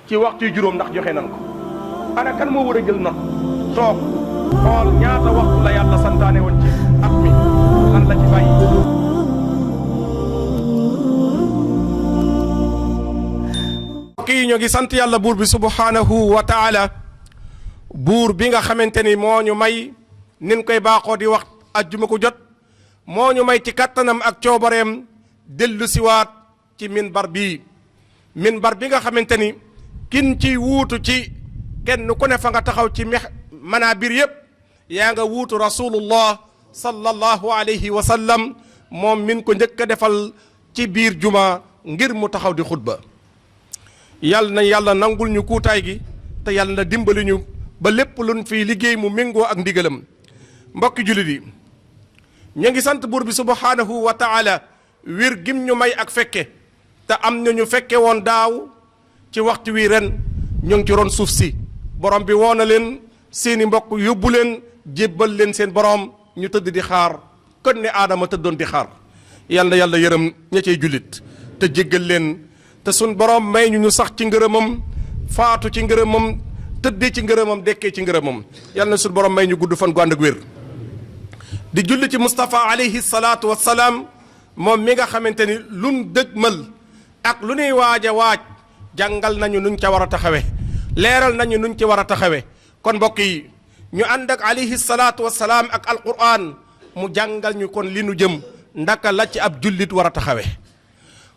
ci waxtu juróom ndax joxe nan ko ana kan moo war a jël note toog xool ñaata waxtu la yàlla santaane woon ci at mi lan la ci bàyyi. kii ñoo ngi sant yàlla buur bi subhanahu wa taala buur bi nga xamante ni moo ñu may nin koy baaxoo di wax ajjuma ko jot moo ñu may ci kattanam ak coobareem dellu siwaat ci minbar bi nga xamante ni kin ci wuutu ci kenn ku ne fa nga taxaw ci manaabir yépp yaa nga wuutu rasulullah sallallahu alayhi wa sallam moom min ko njëkk a defal ci biir juma ngir mu taxaw di xutba yàlla na yàlla nangul ñu kuutaay gi te yàlla na dimbali ñu ba lépp luñ fiy liggéey mu méngoo ak ndigalam mbokki jullit yi ñu ngi sant buur bi subhanahu wa taala wir gim ñu may ak fekke te am na ñu fekke woon daaw ci waxtu wi ren ñu ngi ci ron suuf si borom bi woo na leen seeni mbokk yóbbu leen jébbal leen seen borom ñu tëdd di xaar kon ne aadama tëddoon di xaar yal na yàlla yërëm ña cay jullit te jéggal leen te sun borom may ñu sax ci ngërëmam faatu ci ngërëmam tëddee ci ngërëmam dekkee ci ngërëmam yal na sun borom may ñu gudd fan gu ànd ak wér di julli ci Mustafa alayhi salaatu wassalaam moom mi nga xamante ni luñ dëgmal ak lu nuy waaj a waaj jàngal nañu nuñ ca war a taxawe leeral nañu nuñ ci war a taxawe kon mbokk yi ñu ànd ak alayhi salaatu wassalaam ak alquran mu jàngal ñu kon li nu jëm ndaka la ci ab jullit war a taxawe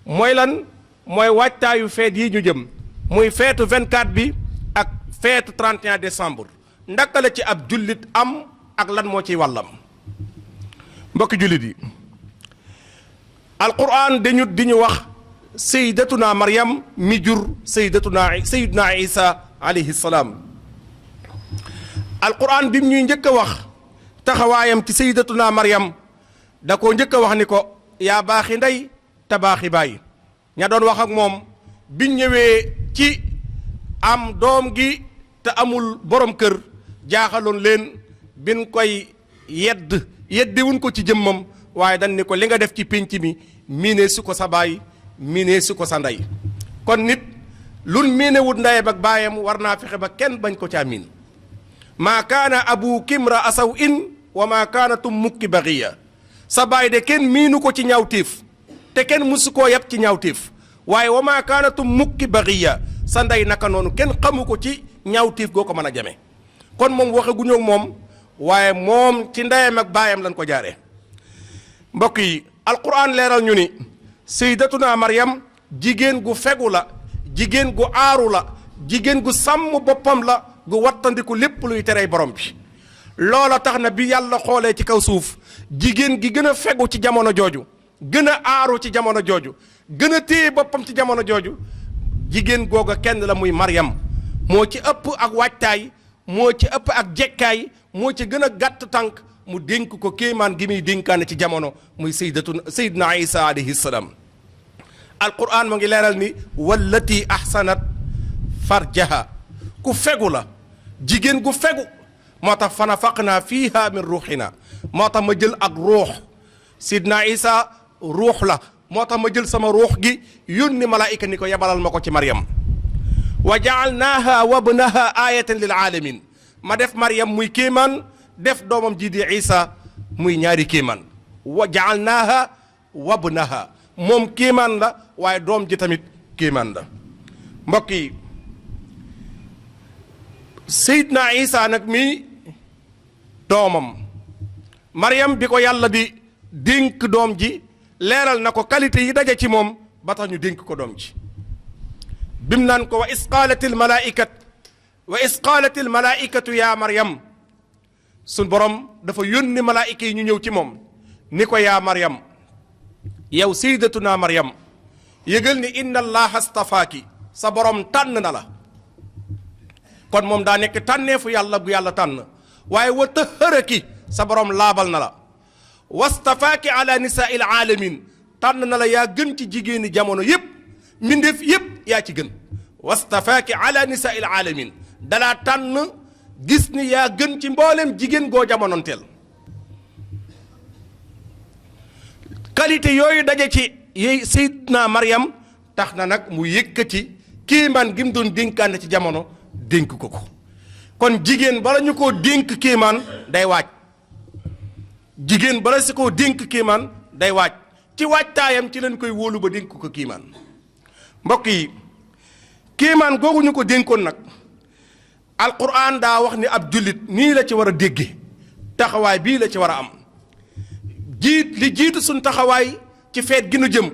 mooy lan mooy waajtaayu feet yi ñu jëm muy feetu 24 bi ak feetu 31 décembre ndaka la ci ab jullit am ak lan moo ciy wàllam mbokki jullit yi alquran dañu di ñu wax sayyidatuna Maryam mi jur sayyiduna Isa alayhi salaam alquran bi mu ñuy njëkk a wax taxawaayam ci sayyidatuna Maryam da koo njëkk a wax ni ko yaa baaxi ndey te baaxi baay ña doon wax ak moom biñ ñëwee ci am doom gi te amul borom kër jaaxaloon leen bin koy yeddiwuñ ko ci jëmmam waaye dañ ni ko li nga def ci pénc mi miinee su ko sa baay miinee su ko sa ndey kon nit lun miinewut ndeyam ak baayam war naa fexe ba kenn bañ ko caa miin maa kaana abu kimra asaw in wa maa kaana tummukki baxiya sa baay de kenn miinu ko ci ñaawteef te kenn musu koo yab ci ñaawteef waaye wa maa kaana tummukki baxiya sa ndey naka noonu kenn xamu ko ci ñaawteef goo ko mën a jame kon moom waxe gu ñëw moom waaye moom ci ndeyam ak baayam lañ ko jaaree mbokk yi alquran leeral ñu ni sayyidatuna Maryam jigéen gu fegu la jigéen gu aaru la jigéen gu sàmm boppam la gu wattandiku lépp luy terey borom bi loola tax na bi yàlla xoolee ci kaw suuf jigéen gi gën a fegu ci jamono jooju gën a aaru ci jamono jooju gën a téye boppam ci jamono jooju jigéen googa kenn la muy Maryam moo ci ëpp ak waajtaay moo ci ëpp ak jekkaay moo ci gën a gàtt tànk mu dénk ko kéemaan gi muy dénkaane ci jamono muy sayyidina Isa alayhi salaam alquran mu ngi leeral ni wallati ahsanat farjaha ku fegu la jigéen gu fegu moo tax fa nafaqna fiha min ruuxina moo tax ma jël ak ruux sayyidina Isa ruux la moo tax ma jël sama ruux gi yónni malaayika ni ko yebalal ma ko ci Maryam wa jaalnaaha wabnaha ayatan lil alamin ma def Maryam muy kéemaan def doomam ji di Isa muy ñaari kéemaan wa jaalnaaha wabnaha moom kéemaan la waaye doom ji tamit kéemaan la mbokk yi Seydina Isa nag mi doomam Maryam bi ko yàlla di dénk doom ji leeral na ko qualité yi daje ci moom ba tax ñu dénk ko doom ji bim naan ko wa is qaalatil malaikatu yaa Maryam sun borom dafa yónni malaayika yi ñu ñëw ci moom ni ko yaa Maryam yow sayyidatuna Maryam yëgal ni inna allaha astafaaki sa borom tànn na la kon moom daa nekk tànneefu yàlla bu yàlla tànn waaye wa tahharaki sa borom laabal na la wastafaaki ala nisaa'il alamin tànn na la yaa gën ci jigéeni jamono yépp mbindeef yépp yaa ci gën wastafaaki ala nisaa'il alamin dalaa tànn gis ni yaa gën ci mboolem jigéen goo jamononteel qualité yooyu daje ci Seydina Maryam tax na nag mu yëkkati kéemaan gi mu doon dénkaane ci jamono dénk ko ko kon jigéen bala ñu koo dénk kéemaan day waaj jigéen bala si koo dénk kéemaan day waaj ci waajtaayam ci lañ koy wóolu ba dénk ko kéemaan mbokk yi kéemaan googu ñu ko dénkoon nag alquran daa wax ni ab jullit nii la ci war a dégge taxawaay bii la ci war a am li jiitu suñ taxawaay ci feet gi nu jëm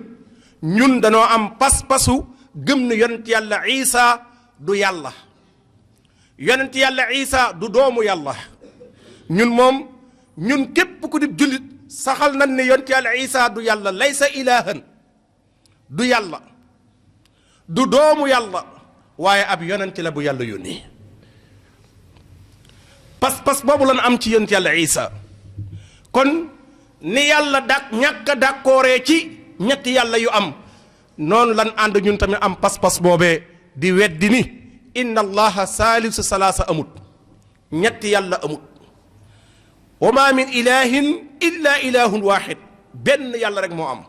ñun danoo am pas-pasu gëm ne yonent yàlla Isa du yàlla yonent yàlla Isa du doomu yàlla ñun képp ku di jullit saxal nañ ne yonent yàlla Isa du yàlla laysa ilaahan du yàlla du doomu yàlla waaye ab yonent la bu yàlla yónni pas-pas boobu lan am ci yonent yàlla Isa kon ni yàlla ñàkk a d'accooree ci ñetti yàlla yu am noonu lan ànd ñun tamit am pas-pas boobee di weddi ni inna allaha saalisu salaasa amut ñetti yàlla amut wa ma min ilahin illa ilahun wahid benn yàlla rek moo am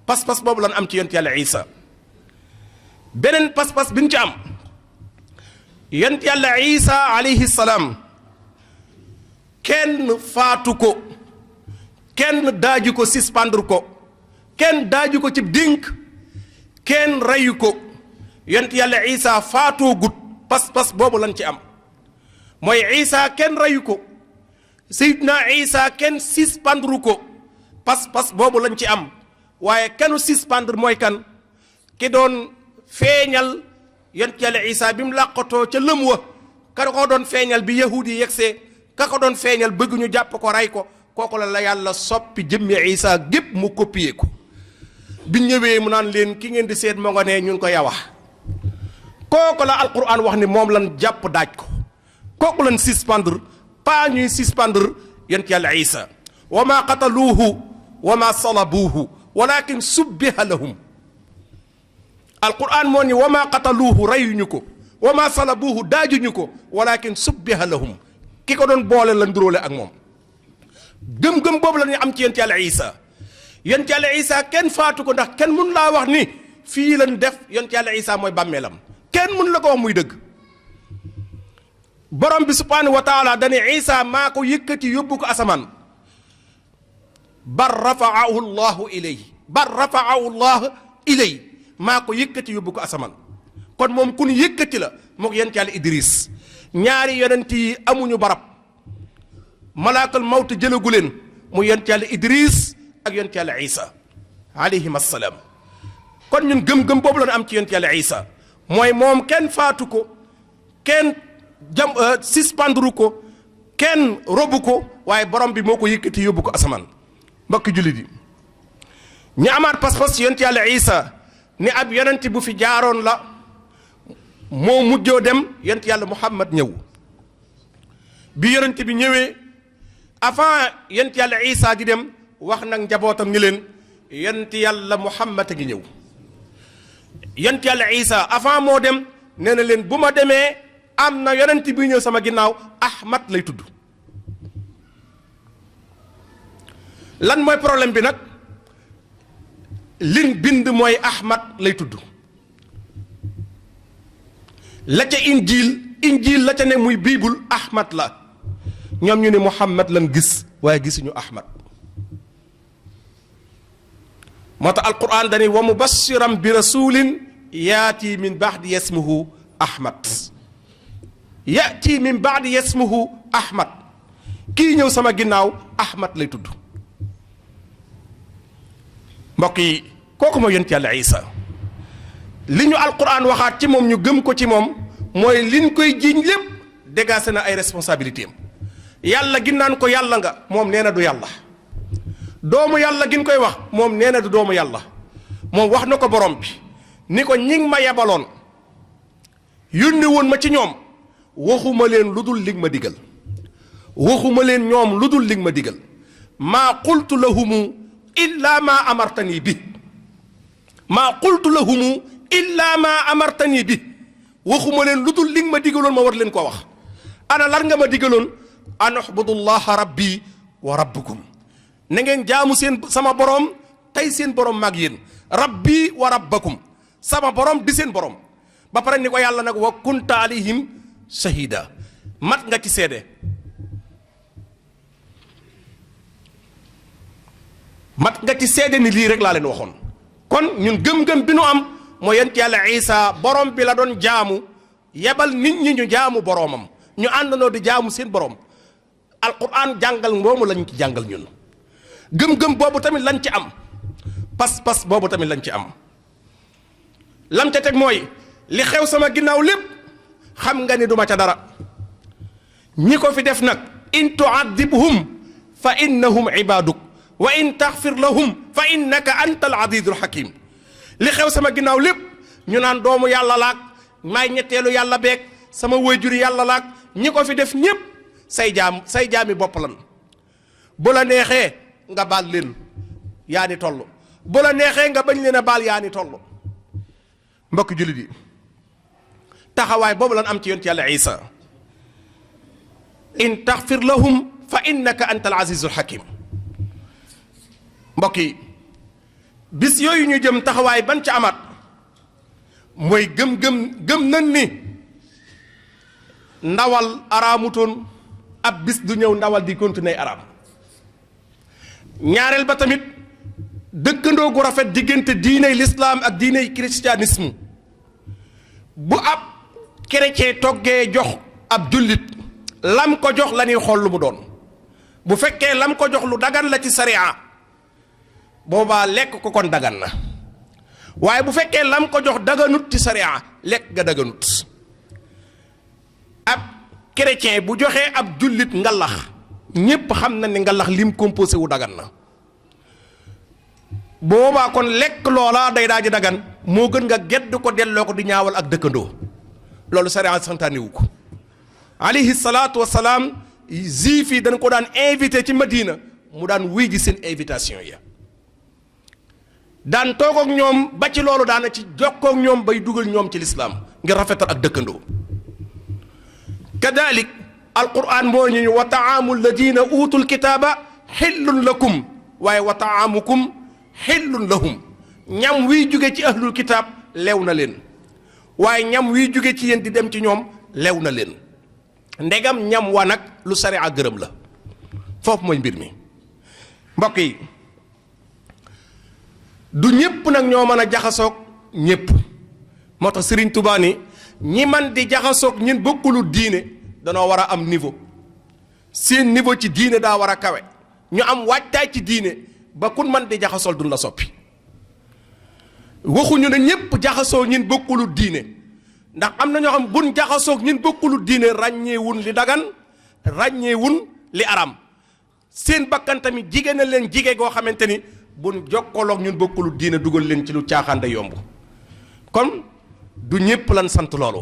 pas-pas boobu lan am ci yonent yàlla Isa beneen pas-pas bi ñu ci am yonent yàlla Isa alayhi salaam kenn faatu ko kenn daaju ko suspendre ko kenn daaju ko ci dénk kenn reyu ko yonent yàlla Isa faatoo gut pas-pas boobu lan ci am mooy Isa kenn reyu ko Seydina Isa kenn suspendre ko pas-pas boobu lañ ci am waaye kenn suspendre mooy kan ki doon feeñal yonent yàlla Isa bi mu làqatoo ca lëm wa ka ko doon feeñal bi yahudi yi yegsee ka ko doon feeñal bëgg ñu jàpp ko rey ko kooku la yàlla soppi jëmmi Isa gépp mu copier ko bi ñëwee mu naan leen ki ngeen di seet moo nga ne ñun ko yawa kooku la alquran wax ni moom lan jàpp daaj ko kooku lan suspendre pas ñuy suspendre yonent yàlla Isa wa ma qataluuhu wa ma salabuuhu walakin subbiha lahum alquran moo ni wa ma qataluuhu reyuñu ko wa ma salabuuhu daajuñu ko walakin subbiha lahum ki ko doon boole la nduróole ak moom gëm-gëm boobu la ñu am ci yonent yàlla Isa yonent yàlla Isa kenn faatu ko ndax kenn mun laa wax ni fii lañ def yonent yàlla Isa mooy bàmmeelam kenn mun la ko wax muy dëgg borom bi subhanahu wa taala dane Isa maa ko yëkkati yóbbu ko asamaan bar rafaahu llahu ilayhi bar rafaahu llahu ilayhi maa ko yëkkati yóbbu ko asamaan kon moom ku ñu yëkkati la moo ko yonent yàlla Idris ñaari yonent yi amuñu barab malaakal mawt jëlagu leen mu yonent yàlla Idris ak yonent yàlla Isa alayhim assalaam kon ñun gëm-gëm boobu la ñu am ci yonent yàlla Isa mooy moom kenn faatu ko kenn suspendre ko kenn robu ko waaye borom bi moo ko yëkkati yóbbu ko asamaan mbokki jullit yi ñi amaat pas-pas yonent yàlla Isa ni ab yonent bu fi jaaroon la moo mujjoo dem yonent yàlla Muhammad ñëw bi yonent bi ñëwee avant yonent yàlla Isa di dem wax nag njabootam ni leen yonent yàlla Muhammad a ngi ñëw yonent yàlla Isa avant moo dem nee na leen bu ma demee am na yonent bi ñëw sama ginnaaw Ahmad lay tudd lan mooy problème bi nag liñ bind mooy Ahmad lay tudd la ca injil la ca ne muy biibul Ahmad la ñoom ñu ne Muhammad lan gis waaye gisuñu Ahmad moo tax alquran dani wa mubashiran bi rasulin yaati min baadi yasmuhu Ahmad yaati min baadi yasmuhu Ahmad kii ñëw sama ginnaaw Ahmad lay tudd mbokk yi kooku mooy yonent yàlla Isa li ñu alquran waxaat ci moom ñu gëm ko ci moom mooy liñ koy jiiñ lépp dégagé na ay responsabilité am yàlla ginnaan ko yàlla nga moom nee na du yàlla doomu yàlla gin koy wax moom nee na du doomu yàlla moom wax na ko borom bi ni ko ñing ma yebaloon yónni woon ma ci ñoom waxuma leen lu dul lig ma digal waxuma leen ñoom lu dul lig ma digal maa qultu lahumu illa ma amartani bi maa qultu lahumu illa ma amartani bi waxuma leen lu dul lig ma digaloon ma war leen ko wax ana lan nga ma digaloon an ubudullaha rabbi wa rabbukum na ngeen jaamu seen sama borom tey seen borom maag yéen rabbi wa rabbakum sama borom di seen borom ba pare ni ko yàlla nag wa kunta alayhim shahida mat nga ci seede mat nga ci seede ni lii rek laa leen waxoon kon ñun gëm-gëm bi nu am mooy yonent yàlla Isa borom bi la doon jaamu yebal nit ñi ñu jaamu boromam ñu àndandoo di jaamu seen borom alquran jàngal moomu lañ ci jàngal ñun gëm-gëm boobu tamit lañ ci am pas-pas boobu tamit lañ ci am lam ca teg mooy li xew sama ginnaaw lépp xam nga ni duma ca dara ñi ko fi def nag in tu'adhibhum fa innahum ibaduk wa in taghfir lahum fa innaka antal azizul hakim li xew sama ginnaaw lépp ñu naan doomu yàlla laak maay ñetteelu yàlla beeg sama wayjuri yàlla laak ñi ko fi def ñépp say jaami bopp lan bu la neexee nga baal leen yaa ni toll bu la neexee nga bañ leen a baal yaa ni toll mbokk jullit yi taxawaay boobu lan am ci yonent yàlla Isa in taghfir lahum fa innaka antal azizul hakim mbokk yi bis yooyu ñu jëm taxawaay ban ca amaat mooy gëm nan ni ndawal araamutoon ab bis du ñëw ndawal di continuer araam ñaareel ba tamit dëkkandoo gu rafet diggante diiney lislaam ak diiney christianisme bu ab chrétien toggee jox ab jullit lam ko jox la ñuy xool lu mu doon bu fekkee lam ko jox lu dagan la ci sariya boobaa lekk ko kon dagan na waaye bu fekkee lam ko jox daganut ci sariya lekk ga daganut ab chrétien bu joxee ab jullit ngalax ñépp xam na ni ngalax lim composé wu dagan na boobaa kon lekk loola day daa ji dagan moo gën nga gedd ko delloo ko di ñaawal ak dëkkandoo loolu sariya santaane wu ko alayhi salaatu wasalaam juif yi dañ ko daan invité ci Madina mu daan wuy ji seen invitation ya daan toog ak ñoom ba ci loolu daana ci jokkoo ak ñoom bay dugal ñoom ci lislaam ngir rafetal ak dëkkandoo kadalik alquran moo ñu wa taamu alladina utul kitaaba xillun lakum waaye wa taamukum xillun lahum ñam wiy jóge ci ahlul kitaab lew na leen waaye ñam wiy jóge ci yéen di dem ci ñoom lew na leen ndegam ñam wa nag lu sariya gërëm la foofu mooy mbir mi mbokk yi du ñépp nag ñoo mën a jaxasoog ñépp moo tax Serigne Touba ni ñi man di jaxasoog ñun bokkulu diine danoo war a am niveau seen niveau ci diine daa war a kawe ñu am waajtaay ci diine ba kun man di jaxasool duñ la soppi waxuñu ne ñépp jaxasoo ñun bokkulu diine ndax am na ñoo xam buñ jaxasoog ñun bokkulu diine ràññeewun li dagan ràññeewun li aram seen bakkan tamit jigéen na leen jigéen goo xamante ni buñ jokkoloog ñun bokkulu diine dugal leen ci lu caaxaan da yomb kon du ñépp lan sant loolu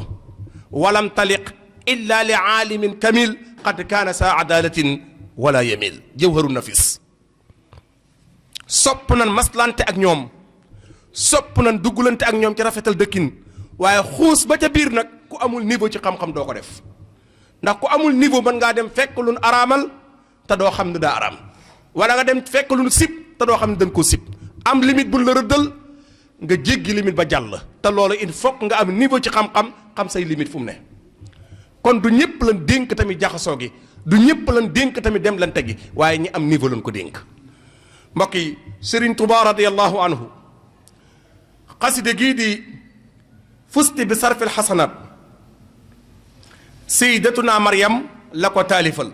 walam taliq illa li aalimin kamil qad kaana saa adalatin wala yamil jawharu nafis sopp nan maslante ak ñoom sopp nan duggulante ak ñoom ci rafetal dëkkin waaye xuus ba ca biir nag ku amul niveau ci xam-xam doo ko def ndax ku amul niveau mën ngaa dem fekk lu nu araamal te doo xam ne daa araam wala nga dem fekk lu nu sib te doo xam ne dañ koo sib am limite buñ la rëddal nga jéggi limite ba jàll te loolu il faut nga am niveau ci xam-xam xam say limite fu mu ne kon du ñëpp lan dénk tamit jaxasoo gi du ñëpp lan dénk tamit dem lan tegi waaye ñi am niveau lan ko dénk mbokk yi Serigne Touba radiyallahu anhu xaside gii di fusti bi sarfil xasanat sayyidatuna Maryam la ko taalifal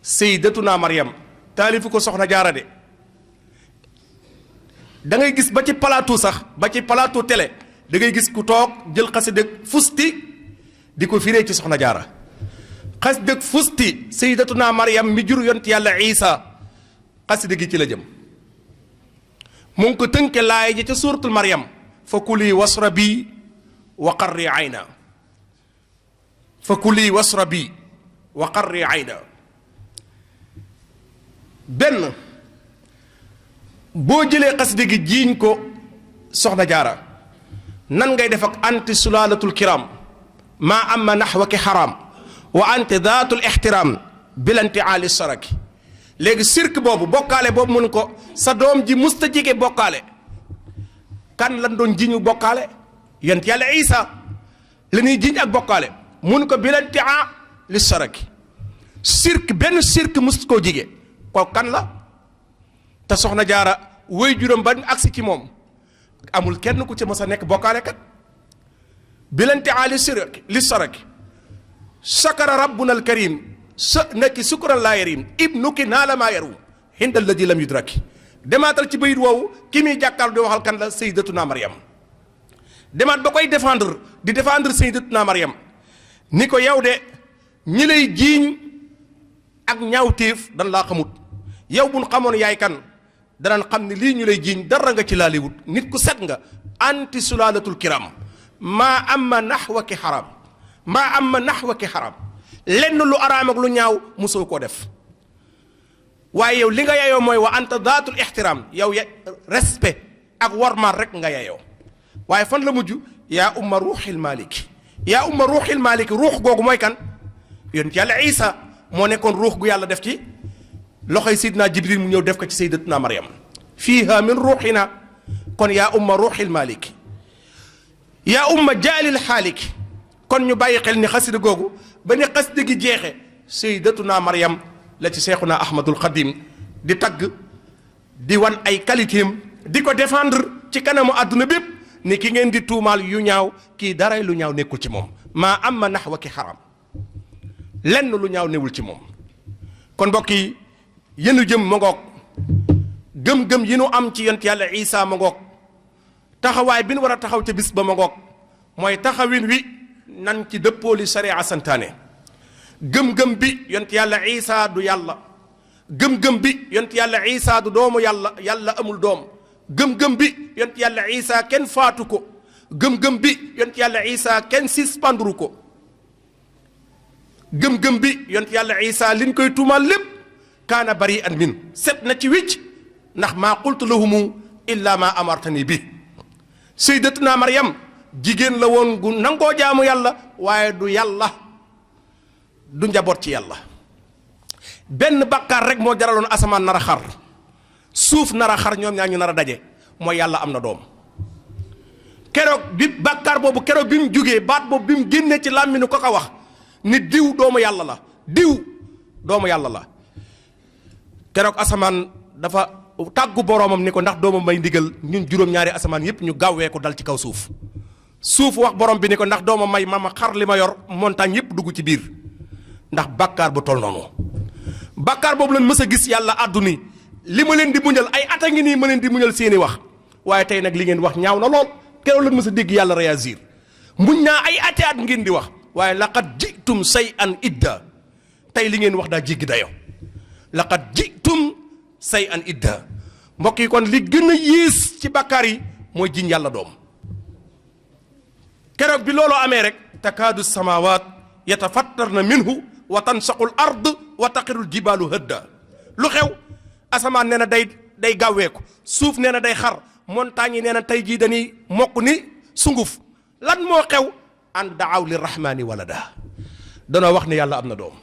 sayyidatuna Maryam taalifu ko soxna jaara de da ngay gis ba ci plateau sax ba ci plateau télé da ngay gis ku toog jël xaside fusti di ko firee ci soxna jaara xaside fusti sayyidatuna Maryam mi jur yont yàlla Isa xaside gi ci la jëm mu ngi ko tënke laay ji ca suuratul Maryam fa kuli wasrabi wa qarri ayna fa kuli wasrabi wa qarri ayna benn boo jëlee xaside gi jiiñ ko soxna jaara nan ngay def ak anti sulaalatul kiram maa amma naxwaki xaram wa anti daatul ixtiram bilanti aali saraki léegi sirk boobu bokkaale boobu mun ko sa doom ji musta jige bokkaale kan lan doon jiñu bokkaale yonent yàlla Isa la ñuy jiñ ak bokkaale mun ko bilantia li saraki sirk benn sirk must koo jige ko kan la te soxna jaara way juróom ba agsi ci moom amul kenn ku ci mës a nekk bokkaale kat bilantia li saraki sakara rabbuna al karim sa nekki sukkuran laa yarim ibnuki naa la maa yaru hinda alladi lam yudraki demaatal ci bayit woowu ki muy jàkkaar di waxal kan la sayyidatuna Maryam demaat ba koy défendre sayyidatuna Maryam ni ko yow de ñi lay jiiñ ak ñaawteef dan laa xamut yow buñ xamoon yaay kan danañ xam ne lii ñu lay jiiñ dara nga ci laaliwut nit ku set nga anti sulaalatul kiram maa amma naxwaki xaram maa amma naxwaki xaram lenn lu araam ak lu ñaaw mosoo koo def waaye yow li nga yeyoo mooy wa anta daatul ixtiraam yow respect ak warmaal rek nga yeyoo waaye fan la mujj yaa umma ruuxil maliki yaa umma ruuxil maliki ruux googu mooy kan yonent yàlla Isa moo nekkoon ruux gu yàlla def ci loxoy Seydina Jibril mu ñëw def ko ci sayyidatuna Maryam fiiha min ruuxina kon yaa umma ruuxil maliki yaa umma jaalil xaaliki kon ñu bàyyi xel ni xasida googu ba ni xasida gi jeexe sayyidatuna Maryam la ci seexuna Ahmadul Xadim di tagg di wan ay qualité am di ko défendre ci kanamu àdduna bépp ni ki ngeen di tuumaal yu ñaaw kii daray lu ñaaw nekkul ci moom maa am ma naxwa ki xaram lenn lu ñaaw newul ci moom kon mbokk yi yéenu jëm ma ngoog gëm-gëm yi nu am ci yonent yàlla Isa ma ngoog taxawaay bi nu war a taxaw ca bis ba ma ngoog mooy taxawin wi nan ci dëppoo li sharia santaane gëm-gëm bi yonent yàlla Isa du yàlla gëm-gëm bi yonent yàlla Isa du doomu yàlla yàlla amul doom gëm-gëm bi yonent yàlla Isa kenn faatu ko gëm-gëm bi yonent yàlla Isa kenn suspendre ko gëm-gëm bi yonent yàlla Isa liñ koy tuumaal lépp kaana bari an min set na ci wicc ndax maa qultu lahumu illa ma amartani bi sayyidatuna Maryam jigéen la woon gu nangoo jaamu yàlla waaye du yàlla du njaboot ci yàlla benn bàkkaar rek moo jaraloon asamaan nar a xar suuf nar a xar ñoom ñaar ñu nar a daje mooy yàlla am na doom keroog bi bàkkaar boobu keroog bi mu jugee baat boobu bi mu génnee ci làmminu ko ko wax ni diw doomu yàlla la diw doomu yàlla la keroog asamaan dafa tàggu boroomam ni ko ndax doomam may ndigal ñun juróom-ñaari asamaan yépp ñu gawwee ko dal ci kaw suuf suuf wax borom bi ni ko ndax doomam may ma xar li ma yor montagne yépp dugg ci biir ndax bàkkaar bu toll noonu bàkkaar boobu lañ mës a gis yàlla àdduni li ma leen di muñal ay at a ngi nii ma leen di muñal seeni wax waaye tey nag li ngeen wax ñaaw na lool keroog lañ mës a dégg yàlla réagir muñ naa ay ati at ngeen di wax waaye laqad jitum shay'an idda tey li ngeen wax daa jéggi dayo laqad jitum shay'an idda mbokk yi kon li gën a yées ci bàkkaar yi mooy jiñ yàlla doom keroog bi looloo amee rek takaadu samawat yatafattarna minhu wa tansaqu l ard wa taqiru l jibaalu hëdda lu xew asamaan nee na day gàwweeku suuf nee na day xar montagne yi nee na tey jii dañuy mokk ni sunguf lan moo xew an daaw li rahmaani walada danoo wax ne yàlla am na doom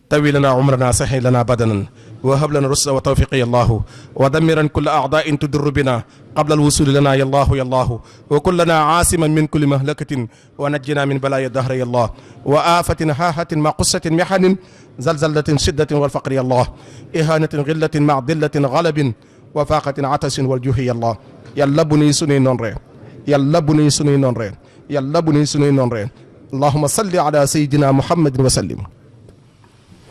tawi lana umrana saxi lana badanan وهب لنا رشدا وتوفيق يا الله ودمرا كل أعداء تضر بنا قبل الوصول لنا يا الله يا الله وكلنا عاصما من كل مهلكة ونجنا من بلايا الدهر يا الله وآفة هاهة مع قصة محن زلزلة شدة والفقر يا الله إهانة غلة مع ذلة غلب وفاقة عطش والجوع يا الله يلا بني سني نونري يلا بني سني نونري يلا بني سني نونري اللهم صل على سيدنا محمد وسلم